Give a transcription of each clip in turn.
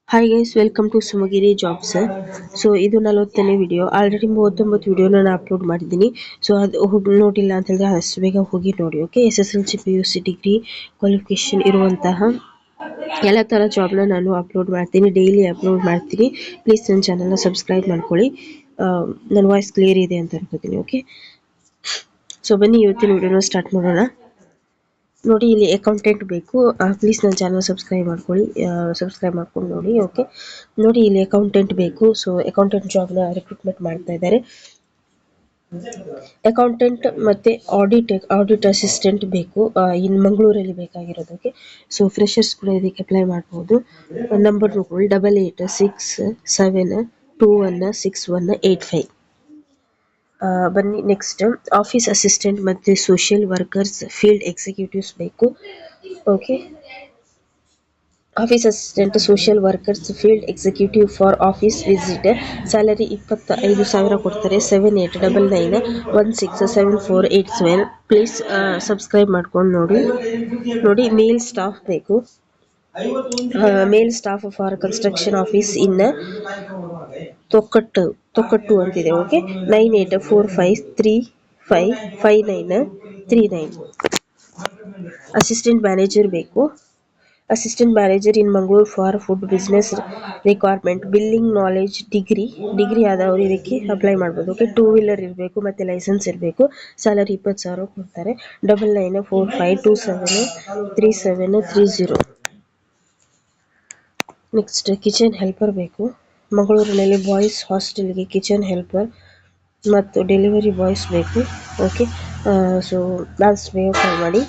Hi guys, welcome to Sumagiri jobs. So ಇದು 40ನೇ video. Already 39 video ನಾನು ಅಪ್ಲೋಡ್ ಮಾಡಿದ್ದೀನಿ. ಸೊ ಅದು ಹೋಗಿ ನೋಡಿಲ್ಲ ಅಂತ ಹೇಳಿದ್ರೆ ಅಷ್ಟು ಬೇಗ ಹೋಗಿ ನೋಡಿ. Okay, SSLC PUC degree qualification ಇರುವಂತಹ ಎಲ್ಲ ಥರ ಜಾಬ್ನ ನಾನು ಅಪ್ಲೋಡ್ ಮಾಡ್ತೀನಿ, ಡೈಲಿ ಅಪ್ಲೋಡ್ ಮಾಡ್ತೀನಿ. ಪ್ಲೀಸ್ ನನ್ನ ಚಾನಲ್ನ ಸಬ್ಸ್ಕ್ರೈಬ್ ಮಾಡ್ಕೊಳ್ಳಿ. ನನ್ನ ವಾಯ್ಸ್ ಕ್ಲಿಯರ್ ಇದೆ ಅಂತ ಅನ್ಕೋತೀನಿ. ಓಕೆ, ಸೊ ಬನ್ನಿ ಇವತ್ತಿನ ವಿಡಿಯೋನ ಸ್ಟಾರ್ಟ್ ಮಾಡೋಣ. ನೋಡಿ, ಇಲ್ಲಿ ಅಕೌಂಟೆಂಟ್ ಬೇಕು. ಪ್ಲೀಸ್ ನನ್ನ ಚಾನಲ್ ಸಬ್ಸ್ಕ್ರೈಬ್ ಮಾಡ್ಕೊಳ್ಳಿ, ಸಬ್ಸ್ಕ್ರೈಬ್ ಮಾಡ್ಕೊಂಡು ನೋಡಿ. ಓಕೆ, ನೋಡಿ ಇಲ್ಲಿ ಅಕೌಂಟೆಂಟ್ ಬೇಕು. ಸೊ ಅಕೌಂಟೆಂಟ್ ಜಾಬ್ನ ರಿಕ್ರೂಟ್ಮೆಂಟ್ ಮಾಡ್ತಾ ಇದ್ದಾರೆ. ಅಕೌಂಟೆಂಟ್ ಮತ್ತು ಆಡಿಟ್ ಅಸಿಸ್ಟೆಂಟ್ ಬೇಕು. ಇನ್ನು ಮಂಗಳೂರಲ್ಲಿ ಬೇಕಾಗಿರೋದು. ಓಕೆ, ಸೊ ಫ್ರೆಷರ್ಸ್ ಕೂಡ ಇದಕ್ಕೆ ಅಪ್ಲೈ ಮಾಡ್ಬೋದು. ನಂಬರ್ ನೋಡ್ಕೊಳ್ಳಿ, 8867216185. ಬನ್ನಿ ನೆಕ್ಸ್ಟ್, ಆಫೀಸ್ ಅಸಿಸ್ಟೆಂಟ್ ಮತ್ತು ಸೋಷಿಯಲ್ ವರ್ಕರ್ಸ್ ಫೀಲ್ಡ್ ಎಕ್ಸಿಕ್ಯೂಟಿವ್ಸ್ ಬೇಕು. Okay, office assistant social workers field executive for office visit. Salary 25,000 ಕೊಡ್ತಾರೆ. 7899167487. ಪ್ಲೀಸ್ ಸಬ್ಸ್ಕ್ರೈಬ್ ಮಾಡ್ಕೊಂಡು ನೋಡಿ. ಮೇಲ್ ಸ್ಟಾಫ್ ಬೇಕು. Male staff for construction office in Thokkottu ಅಂತಿದೆ. ಓಕೆ, 9845355939. ಅಸಿಸ್ಟೆಂಟ್ ಮ್ಯಾನೇಜರ್ ಬೇಕು. Assistant manager in Mangaluru for food business requirement. Billing knowledge degree ಆದವರು ಇದಕ್ಕೆ apply ಮಾಡ್ಬೋದು. Okay, 2 wheeler ಇರಬೇಕು ಮತ್ತು ಲೈಸೆನ್ಸ್ ಇರಬೇಕು. ಸ್ಯಾಲರಿ 20,000 ಕೊಡ್ತಾರೆ. 9945273730. ನೆಕ್ಸ್ಟ್, ಕಿಚನ್ ಹೆಲ್ಪರ್ ಬೇಕು. ಮಂಗಳೂರಿನಲ್ಲಿ ಬಾಯ್ಸ್ ಹಾಸ್ಟೆಲ್ಗೆ ಕಿಚನ್ ಹೆಲ್ಪರ್ ಮತ್ತು ಡೆಲಿವರಿ ಬಾಯ್ಸ್ ಬೇಕು. ಓಕೆ, ಸೊ ಮ್ಯಾನ್ಸ್ ಬೇಗ ಕಾಲ್ ಮಾಡಿ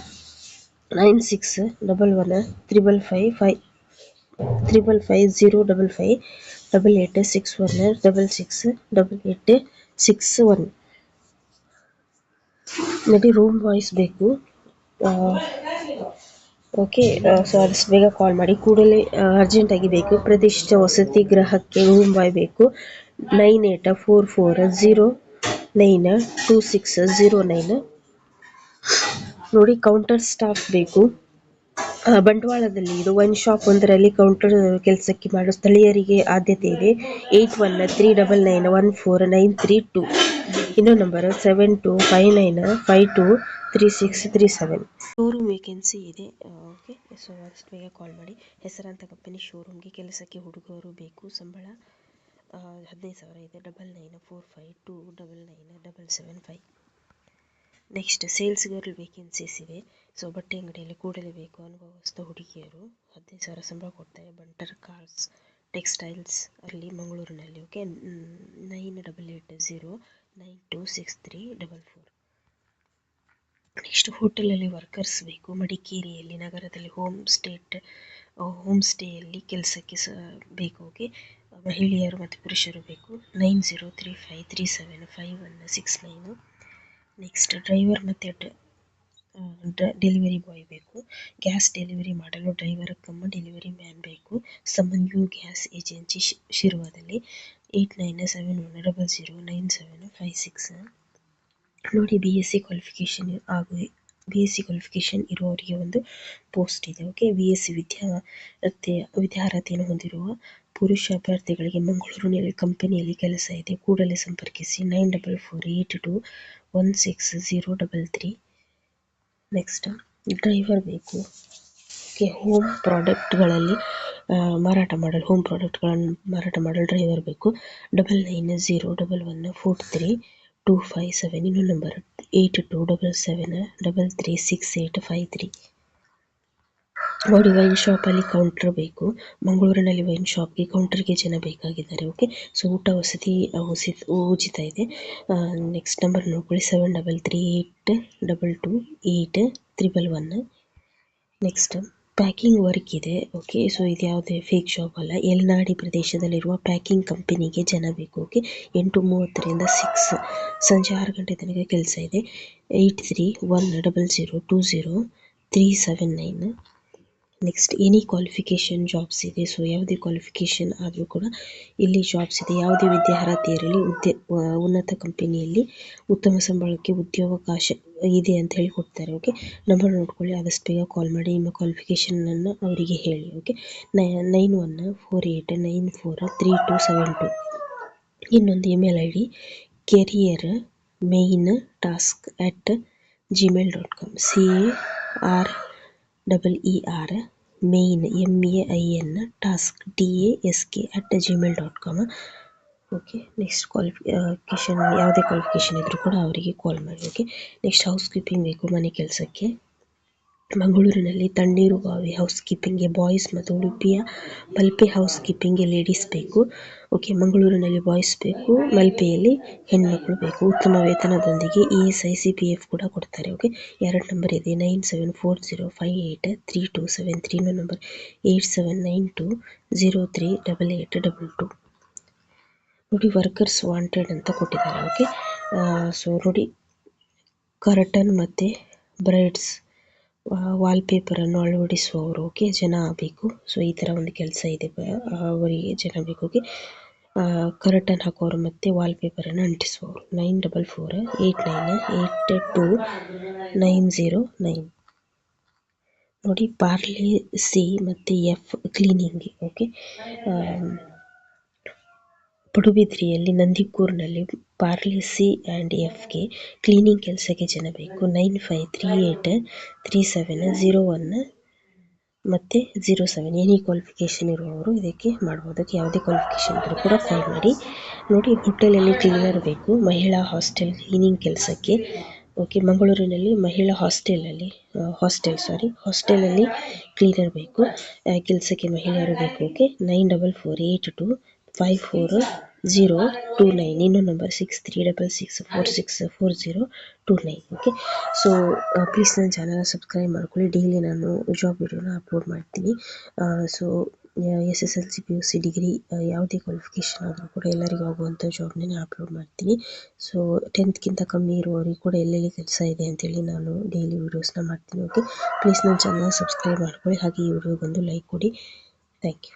9611355055 ನೋಡಿ, ರೂಮ್ ಬಾಯ್ಸ್ ಬೇಕು. ಓಕೆ, ಸೊ ಆದಷ್ಟು ಬೇಗ ಕಾಲ್ ಮಾಡಿ, ಕೂಡಲೇ ಅರ್ಜೆಂಟಾಗಿ ಬೇಕು. ಪ್ರತಿಷ್ಠಿತ ವಸತಿ ಗೃಹಕ್ಕೆ ರೂಮ್ ಬಾಯ್ ಬೇಕು. 9844092609. ನೋಡಿ, ಕೌಂಟರ್ ಸ್ಟಾಫ್ ಬೇಕು. ಬಂಟ್ವಾಳದಲ್ಲಿ ಇದು ವೈನ್ ಶಾಪ್ ಒಂದರಲ್ಲಿ ಕೌಂಟರ್ ಕೆಲಸಕ್ಕೆ ಮಾಡೋ ಸ್ಥಳೀಯರಿಗೆ ಆದ್ಯತೆ ಇದೆ. 8139914932. ಇನ್ನೊಂದು ನಂಬರ್ 7259523637. ಶೋರೂಮ್ ವೇಕೆನ್ಸಿ ಇದೆ. ಓಕೆ, ಸೊ ಆದಷ್ಟು ಬೇಗ ಕಾಲ್ ಮಾಡಿ. ಹೆಸರಾಂತ ಕಂಪನಿ ಶೋರೂಮ್ಗೆ ಕೆಲಸಕ್ಕೆ ಹುಡುಗರು ಬೇಕು. ಸಂಬಳ 15,000 ಇದೆ. 9945299775. ನೆಕ್ಸ್ಟ್, ಸೇಲ್ಸ್ ಗರ್ಲ್ ವೇಕೆನ್ಸೀಸ್ ಇವೆ. ಸೊ ಬಟ್ಟೆ ಅಂಗಡಿಯಲ್ಲಿ ಕೂಡಲೇ ಬೇಕು. ಅನುಭವಸ್ಥ ಹುಡುಗಿಯರು. 15,000 ಸಂಬಳ ಕೊಡ್ತಾರೆ. ಬಂಟರ್ ಕಾರ್ಸ್ ಟೆಕ್ಸ್ಟೈಲ್ಸ್ ಅಲ್ಲಿ ಮಂಗಳೂರಿನಲ್ಲಿ. ಓಕೆ, 9880926344. ನೆಕ್ಸ್ಟ್, ಹೋಟೆಲಲ್ಲಿ ವರ್ಕರ್ಸ್ ಬೇಕು. ಮಡಿಕೇರಿಯಲ್ಲಿ ನಗರದಲ್ಲಿ ಹೋಮ್ ಸ್ಟೇಯಲ್ಲಿ ಕೆಲಸಕ್ಕೆ ಬೇಕು. ಓಕೆ, ಮಹಿಳೆಯರು ಮತ್ತು ಪುರುಷರು ಬೇಕು. 9035375169. ನೆಕ್ಸ್ಟ್, ಡ್ರೈವರ್ ಮತ್ತು ಡೆಲಿವರಿ ಬಾಯ್ ಬೇಕು. ಗ್ಯಾಸ್ ಡೆಲಿವರಿ ಮಾಡಲು ಡ್ರೈವರ್ ಡೆಲಿವರಿ ಮ್ಯಾನ್ ಬೇಕು. ಸಮನ್ಯು ಗ್ಯಾಸ್ ಏಜೆನ್ಸಿ ಶಿರ್ವದಲ್ಲಿ. 8971009756. ನೋಡಿ, BSc ಕ್ವಾಲಿಫಿಕೇಶನ್ ಇರುವವರಿಗೆ ಒಂದು ಪೋಸ್ಟ್ ಇದೆ. ಓಕೆ, BSc ವಿದ್ಯಾರ್ಹತೆಯನ್ನು ಹೊಂದಿರುವ ಪುರುಷ ಅಭ್ಯರ್ಥಿಗಳಿಗೆ ಮಂಗಳೂರಿನಲ್ಲಿ ಕಂಪನಿಯಲ್ಲಿ ಕೆಲಸ ಇದೆ. ಕೂಡಲೇ ಸಂಪರ್ಕಿಸಿ 9448216033. ನೆಕ್ಸ್ಟ್, ಡ್ರೈವರ್ ಬೇಕು. ಓಕೆ, ಹೋಮ್ ಪ್ರಾಡಕ್ಟ್ಗಳನ್ನು ಮಾರಾಟ ಮಾಡಲು ಡ್ರೈವರ್ ಬೇಕು. 9901143257. ಇನ್ನೊಂದು ನಂಬರ್ 8277336853. ನೋಡಿ, ವೈನ್ ಶಾಪಲ್ಲಿ ಕೌಂಟರ್ ಬೇಕು. ಮಂಗಳೂರಿನಲ್ಲಿ ವೈನ್ ಶಾಪ್ಗೆ ಕೌಂಟರ್ಗೆ ಜನ ಬೇಕಾಗಿದ್ದಾರೆ. ಓಕೆ, ಸೊ ಊಟ ವಸತಿ ಉಚಿತ ಇದೆ. ನೆಕ್ಸ್ಟ್ ನಂಬರ್ ನೋಡ್ಕೊಳ್ಳಿ, 7338228111. ನೆಕ್ಸ್ಟ್, ಪ್ಯಾಕಿಂಗ್ ವರ್ಕ್ ಇದೆ. ಓಕೆ, ಸೊ ಇದು ಯಾವುದೇ ಫೇಕ್ ಜಾಬ್ ಅಲ್ಲ. ಯಲ್ನಾಡಿ ಪ್ರದೇಶದಲ್ಲಿರುವ ಪ್ಯಾಕಿಂಗ್ ಕಂಪನಿಗೆ ಜನ ಬೇಕು. ಓಕೆ, 8:30ರಿಂದ 6 ಸಂಜೆ 6 ಗಂಟೆ ತನಕ ಕೆಲಸ ಇದೆ. 8310020379. ನೆಕ್ಸ್ಟ್ ಎನಿ ಕ್ವಾಲಿಫಿಕೇಷನ್ ಜಾಬ್ಸ್ ಇದೆ. ಸೊ ಯಾವುದೇ ಕ್ವಾಲಿಫಿಕೇಷನ್ ಆದರೂ ಕೂಡ ಇಲ್ಲಿ ಜಾಬ್ಸ್ ಇದೆ. ಯಾವುದೇ ವಿದ್ಯಾರ್ಹತೆ ಇರಲಿ, ಉನ್ನತ ಕಂಪನಿಯಲ್ಲಿ ಉತ್ತಮ ಸಂಬಳಕ್ಕೆ ಉದ್ಯೋಗಾವಕಾಶ ಇದೆ ಅಂತ ಹೇಳಿ ಕೊಡ್ತಾರೆ. ಓಕೆ, ನಂಬರ್ ನೋಡ್ಕೊಳ್ಳಿ, ಆದಷ್ಟು ಬೇಗ ಕಾಲ್ ಮಾಡಿ, ನಿಮ್ಮ ಕ್ವಾಲಿಫಿಕೇಷನನ್ನು ಅವರಿಗೆ ಹೇಳಿ. ಓಕೆ, 9148943272. ಇನ್ನೊಂದು email I D career main task @gmail.com. CAREER main MEIN task TASK @gmail.com. Okay, next qualification, ಯಾವುದೇ ಕ್ವಾಲಿಫಿಕೇಷನ್ ಇದ್ರೂ ಕೂಡ ಅವರಿಗೆ ಕಾಲ್ ಮಾಡಿ. ಓಕೆ, ನೆಕ್ಸ್ಟ್ ಹೌಸ್ ಕೀಪಿಂಗ್ ಬೇಕು ಮನೆ ಕೆಲಸಕ್ಕೆ. ಮಂಗಳೂರಿನಲ್ಲಿ ತಣ್ಣೀರು ಬಾವಿ ಹೌಸ್ ಕೀಪಿಂಗ್ಗೆ ಬಾಯ್ಸ್ ಮತ್ತು ಉಡುಪಿಯ ಮಲ್ಪೆ ಹೌಸ್ ಕೀಪಿಂಗ್ಗೆ ಲೇಡೀಸ್ ಬೇಕು. ಓಕೆ, ಮಂಗಳೂರಿನಲ್ಲಿ ಬಾಯ್ಸ್ ಬೇಕು, ಮಲ್ಪೆಯಲ್ಲಿ ಹೆಣ್ಮಕ್ಳು ಬೇಕು. ಉತ್ತಮ ವೇತನದೊಂದಿಗೆ ESI CPF ಕೂಡ ಕೊಡ್ತಾರೆ. ಓಕೆ, 2 ನಂಬರ್ ಇದೆ, 9740583273. ಇನ್ನೊಂದು ನಂಬರ್ 8792038822. ನೋಡಿ, ವರ್ಕರ್ಸ್ ವಾಂಟೆಡ್ ಅಂತ ಕೊಟ್ಟಿದ್ದಾರೆ. ಓಕೆ, ಸೊ ನೋಡಿ, ಕರ್ಟನ್ ಮತ್ತು ಬ್ರೈಡ್ಸ್ ವಾಲ್ಪೇಪರನ್ನು ಅಳವಡಿಸುವವರು ಓಕೆ ಜನ ಬೇಕು. ಸೊ ಈ ಥರ ಒಂದು ಕೆಲಸ ಇದೆ, ಅವರಿಗೆ ಜನ ಬೇಕು. ಓಕೆ, ಕರ್ಟನ್ ಹಾಕೋರು ಮತ್ತು ವಾಲ್ಪೇಪರನ್ನು ಅಂಟಿಸುವವರು. 9448982909. ನೋಡಿ, ಪಾರ್ಲೆ C ಮತ್ತು F ಕ್ಲೀನಿಂಗ್. ಓಕೆ, ಪಡುಬಿದ್ರಿಯಲ್ಲಿ ನಂದಿಕೂರಿನಲ್ಲಿ ಪಾರ್ಲೆ C ಆ್ಯಂಡ್ Fಗೆ ಕ್ಲೀನಿಂಗ್ ಕೆಲಸಕ್ಕೆ ಜನ ಬೇಕು. 95383701 ಮತ್ತು 07. ಎನಿ ಕ್ವಾಲಿಫಿಕೇಷನ್ ಇರುವವರು ಇದಕ್ಕೆ ಮಾಡ್ಬೋದು. ಯಾವುದೇ ಕ್ವಾಲಿಫಿಕೇಷನ್ ಇದ್ದರೂ ಕೂಡ ಕಾಲ್ ಮಾಡಿ. ನೋಡಿ, ಹೋಟೆಲಲ್ಲಿ ಕ್ಲೀನರ್ ಬೇಕು, ಮಹಿಳಾ ಹಾಸ್ಟೆಲ್ ಕ್ಲೀನಿಂಗ್ ಕೆಲಸಕ್ಕೆ. ಓಕೆ, ಮಂಗಳೂರಿನಲ್ಲಿ ಮಹಿಳಾ ಹಾಸ್ಟೆಲಲ್ಲಿ ಕ್ಲೀನರ್ ಬೇಕು, ಕೆಲಸಕ್ಕೆ ಮಹಿಳೆಯರು ಬೇಕು. ಓಕೆ, 9448254029. ಇನ್ನೊಂದು ನಂಬರ್ 6366464029. ಓಕೆ, ಸೊ ಪ್ಲೀಸ್ ನನ್ನ ಚಾನಲ್ ಸಬ್ಸ್ಕ್ರೈಬ್ ಮಾಡ್ಕೊಳ್ಳಿ. ಡೈಲಿ ನಾನು ಜಾಬ್ ವಿಡಿಯೋನ ಅಪ್ಲೋಡ್ ಮಾಡ್ತೀನಿ. ಸೊ SSLC PUC ಡಿಗ್ರಿ ಯಾವುದೇ ಕ್ವಾಲಿಫಿಕೇಷನ್ ಆದರೂ ಕೂಡ ಎಲ್ಲರಿಗೂ ಆಗುವಂಥ ಜಾಬ್ನೇ ಅಪ್ಲೋಡ್ ಮಾಡ್ತೀನಿ. ಸೊ 10th ಕಮ್ಮಿ ಇರುವವರಿಗೆ ಕೂಡ ಎಲ್ಲೆಲ್ಲಿ ಕೆಲಸ ಇದೆ ಅಂತೇಳಿ ನಾನು ಡೈಲಿ ವೀಡಿಯೋಸ್ನ ಮಾಡ್ತೀನಿ. ಓಕೆ, ಪ್ಲೀಸ್ ನನ್ನ ಚಾನಲ್ ಸಬ್ಸ್ಕ್ರೈಬ್ ಮಾಡ್ಕೊಳ್ಳಿ, ಹಾಗೆ ಈ ವಿಡಿಯೋಗೊಂದು ಲೈಕ್ ಕೊಡಿ. Thank you.